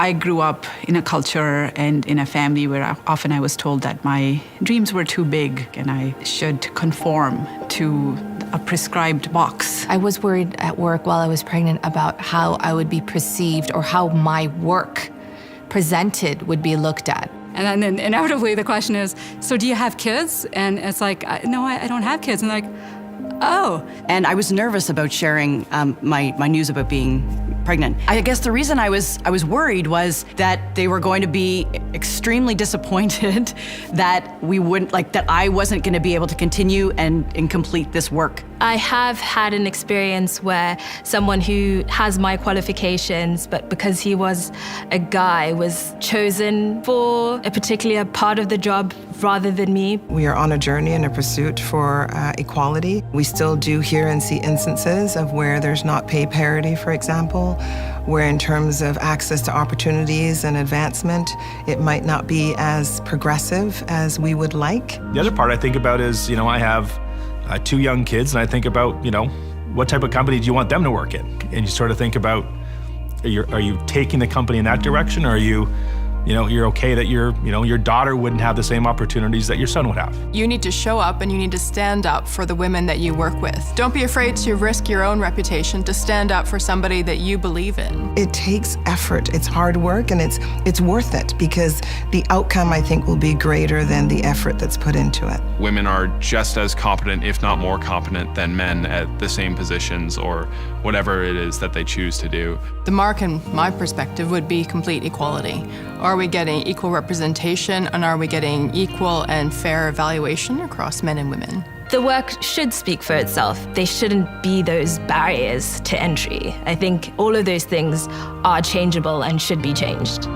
I grew up in a culture and in a family where often I was told that my dreams were too big and I should conform to a prescribed box. I was worried at work while I was pregnant about how I would be perceived or how my work presented would be looked at. And then inevitably the question is, so do you have kids? And it's like, no, I don't have kids. And they're like, oh. And I was nervous about sharing my news about being pregnant. I guess the reason I was worried was that they were going to be extremely disappointed that we wouldn't, that I wasn't going to be able to continue and complete this work. I have had an experience where someone who has my qualifications, but because he was a guy, was chosen for a particular part of the job rather than me. We are on a journey and a pursuit for equality. We still do hear and see instances of where there's not pay parity, for example, where in terms of access to opportunities and advancement, it might not be as progressive as we would like. The other part I think about is, I have 2 young kids, and I think about, what type of company do you want them to work in? And you sort of think about, are you taking the company in that direction, or are you, you're okay that your daughter wouldn't have the same opportunities that your son would have? You need to show up and you need to stand up for the women that you work with. Don't be afraid to risk your own reputation to stand up for somebody that you believe in. It takes effort, it's hard work, and it's worth it because the outcome, I think, will be greater than the effort that's put into it. Women are just as competent, if not more competent, than men at the same positions or whatever it is that they choose to do. The mark, in my perspective, would be complete equality. Are we getting equal representation, and are we getting equal and fair evaluation across men and women? The work should speak for itself. They shouldn't be those barriers to entry. I think all of those things are changeable and should be changed.